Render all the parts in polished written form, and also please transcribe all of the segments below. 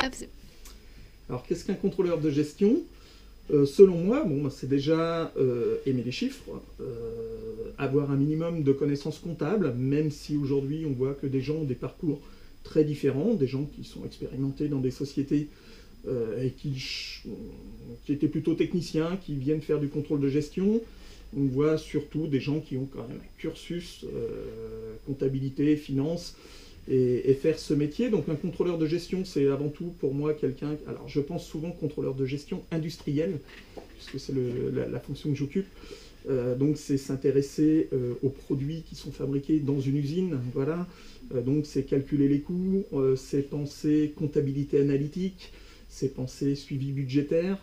Hop, Alors, qu'est-ce qu'un contrôleur de gestion? Selon moi, bon, c'est déjà aimer les chiffres, avoir un minimum de connaissances comptables, même si aujourd'hui on voit que des gens ont des parcours très différents, des gens qui sont expérimentés dans des sociétés et qui étaient plutôt techniciens, qui viennent faire du contrôle de gestion. On voit surtout des gens qui ont quand même un cursus comptabilité, finance, et faire ce métier. Donc un contrôleur de gestion, c'est avant tout pour moi quelqu'un... Alors je pense souvent contrôleur de gestion industriel, puisque c'est la fonction que j'occupe. Donc c'est s'intéresser aux produits qui sont fabriqués dans une usine, voilà. Donc c'est calculer les coûts, c'est penser comptabilité analytique, c'est penser suivi budgétaire.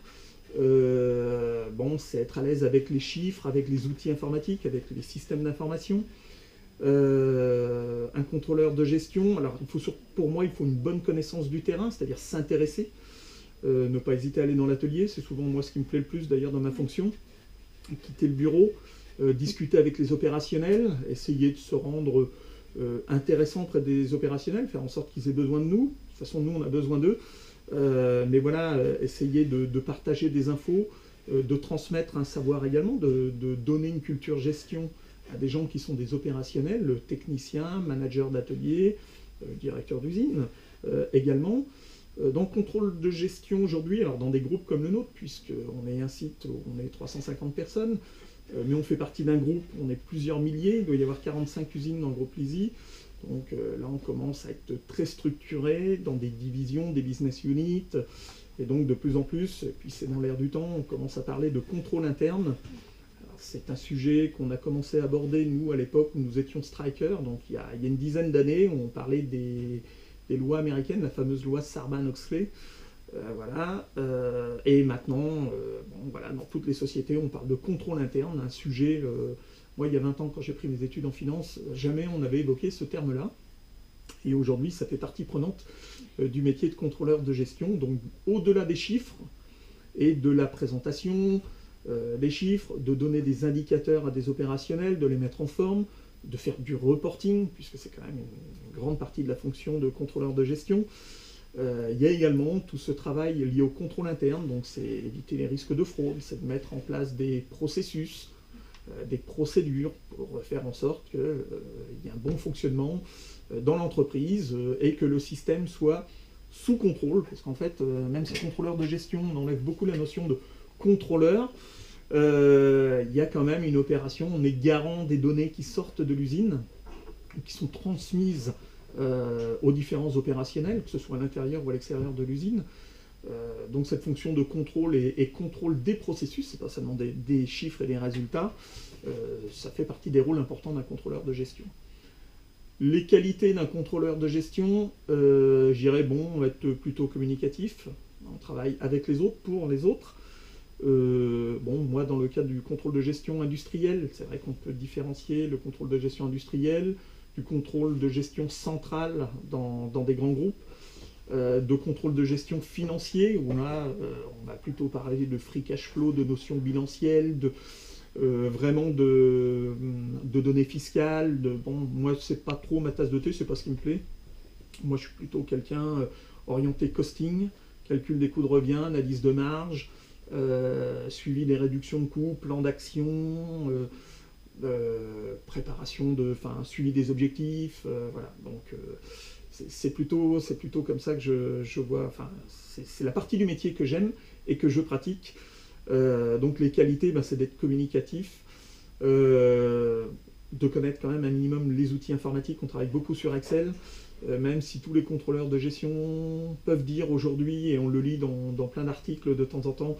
Bon, c'est être à l'aise avec les chiffres, avec les outils informatiques, avec les systèmes d'information. Un contrôleur de gestion, alors pour moi il faut une bonne connaissance du terrain, c'est-à-dire s'intéresser, ne pas hésiter à aller dans l'atelier, c'est souvent moi ce qui me plaît le plus d'ailleurs dans ma fonction, quitter le bureau, discuter avec les opérationnels, essayer de se rendre intéressant auprès des opérationnels, faire en sorte qu'ils aient besoin de nous, de toute façon nous on a besoin d'eux, mais voilà, essayer de partager des infos, de transmettre un savoir également, de donner une culture gestion à des gens qui sont des opérationnels, techniciens, managers d'atelier, directeurs d'usine également. Dans le contrôle de gestion aujourd'hui, alors dans des groupes comme le nôtre, puisqu'on est un site où on est 350 personnes, mais on fait partie d'un groupe, on est plusieurs milliers, il doit y avoir 45 usines dans le groupe Lisi. Donc là, on commence à être très structuré dans des divisions, des business units, et donc de plus en plus, et puis c'est dans l'air du temps, on commence à parler de contrôle interne. C'est un sujet qu'on a commencé à aborder, nous, à l'époque où nous étions strikers. Donc, il y a une dizaine d'années, on parlait des lois américaines, la fameuse loi Sarbanes-Oxley. Voilà. Et maintenant, bon, voilà, dans toutes les sociétés, on parle de contrôle interne, un sujet... moi, il y a 20 ans, quand j'ai pris mes études en finance, jamais on avait évoqué ce terme-là. Et aujourd'hui, ça fait partie prenante du métier de contrôleur de gestion. Donc, au-delà des chiffres et de la présentation... les chiffres, de donner des indicateurs à des opérationnels, de les mettre en forme, de faire du reporting, puisque c'est quand même une grande partie de la fonction de contrôleur de gestion. Il y a également tout ce travail lié au contrôle interne, donc c'est éviter les risques de fraude, c'est de mettre en place des processus, des procédures pour faire en sorte qu'il y ait un bon fonctionnement dans l'entreprise et que le système soit sous contrôle, parce qu'en fait, même si contrôleur de gestion, on enlève beaucoup la notion de contrôleur, il y a quand même une opération, on est garant des données qui sortent de l'usine, qui sont transmises aux différents opérationnels, que ce soit à l'intérieur ou à l'extérieur de l'usine. Donc cette fonction de contrôle et contrôle des processus, c'est pas seulement des chiffres et des résultats, ça fait partie des rôles importants d'un contrôleur de gestion. Les qualités d'un contrôleur de gestion, je dirais, bon, on va être plutôt communicatif, on travaille avec les autres, pour les autres. Bon, moi, dans le cadre du contrôle de gestion industrielle, c'est vrai qu'on peut différencier le contrôle de gestion industrielle du contrôle de gestion centrale dans des grands groupes, de contrôle de gestion financier, où là, on va plutôt parler de free cash flow, de notions bilancielles, vraiment de données fiscales. Bon, moi, c'est pas trop ma tasse de thé, c'est pas ce qui me plaît. Moi, je suis plutôt quelqu'un orienté costing, calcul des coûts de revient, analyse de marge, suivi des réductions de coûts, plan d'action, préparation suivi des objectifs, voilà. Donc c'est plutôt comme ça que je vois. Enfin, c'est la partie du métier que j'aime et que je pratique. Donc les qualités, c'est d'être communicatif, de connaître quand même un minimum les outils informatiques. On travaille beaucoup sur Excel. Même si tous les contrôleurs de gestion peuvent dire aujourd'hui, et on le lit dans plein d'articles de temps en temps,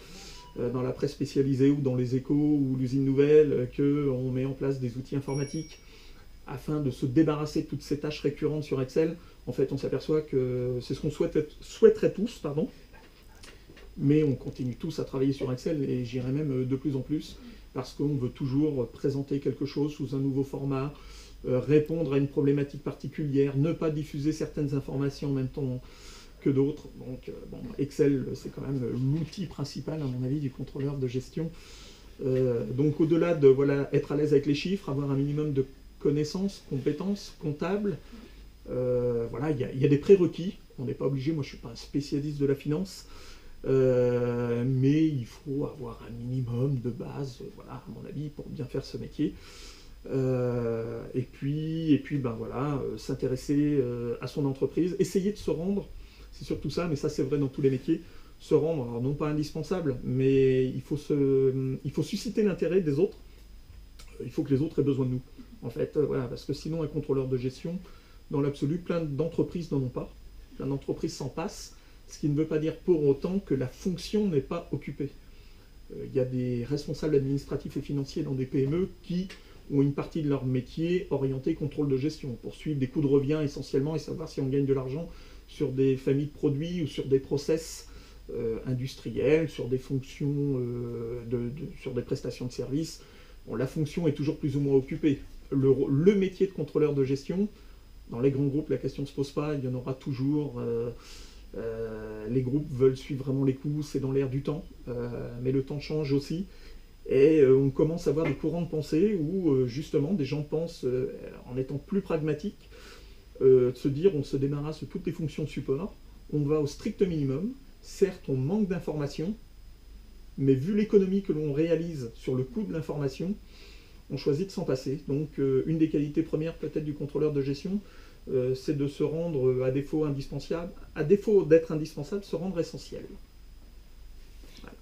dans la presse spécialisée ou dans les Échos ou l'usine nouvelle, qu'on met en place des outils informatiques afin de se débarrasser de toutes ces tâches récurrentes sur Excel. En fait, on s'aperçoit que c'est ce qu'on souhaiterait tous, mais on continue tous à travailler sur Excel, et j'irais même de plus en plus, parce qu'on veut toujours présenter quelque chose sous un nouveau format, répondre à une problématique particulière, ne pas diffuser certaines informations en même temps que d'autres. Donc bon, Excel, c'est quand même l'outil principal, à mon avis, du contrôleur de gestion. Donc au-delà de être à l'aise avec les chiffres, avoir un minimum de connaissances, compétences comptables, il y a des prérequis On n'est pas obligé, moi je ne suis pas un spécialiste de la finance, mais il faut avoir un minimum de base, voilà, à mon avis, pour bien faire ce métier. Et puis ben voilà, s'intéresser à son entreprise, essayer de se rendre, c'est surtout ça, mais ça c'est vrai dans tous les métiers, se rendre, alors non pas indispensable, mais il faut susciter l'intérêt des autres, il faut que les autres aient besoin de nous, en fait, voilà, parce que sinon un contrôleur de gestion, dans l'absolu, plein d'entreprises n'en ont pas, plein d'entreprises s'en passent, ce qui ne veut pas dire pour autant que la fonction n'est pas occupée. Il y a des responsables administratifs et financiers dans des PME qui ont une partie de leur métier orientée contrôle de gestion, pour suivre des coûts de revient essentiellement et savoir si on gagne de l'argent sur des familles de produits ou sur des process industriels, sur des fonctions, sur des prestations de services. Bon, la fonction est toujours plus ou moins occupée. Le métier de contrôleur de gestion, dans les grands groupes, la question ne se pose pas, il y en aura toujours. Les groupes veulent suivre vraiment les coûts, c'est dans l'air du temps, mais le temps change aussi. Et on commence à avoir des courants de pensée où justement des gens pensent, en étant plus pragmatiques, de se dire on se débarrasse de toutes les fonctions de support, on va au strict minimum, certes on manque d'informations, mais vu l'économie que l'on réalise sur le coût de l'information, on choisit de s'en passer. Donc une des qualités premières peut-être du contrôleur de gestion, c'est de se rendre, à défaut indispensable, à défaut d'être indispensable, se rendre essentiel. Voilà.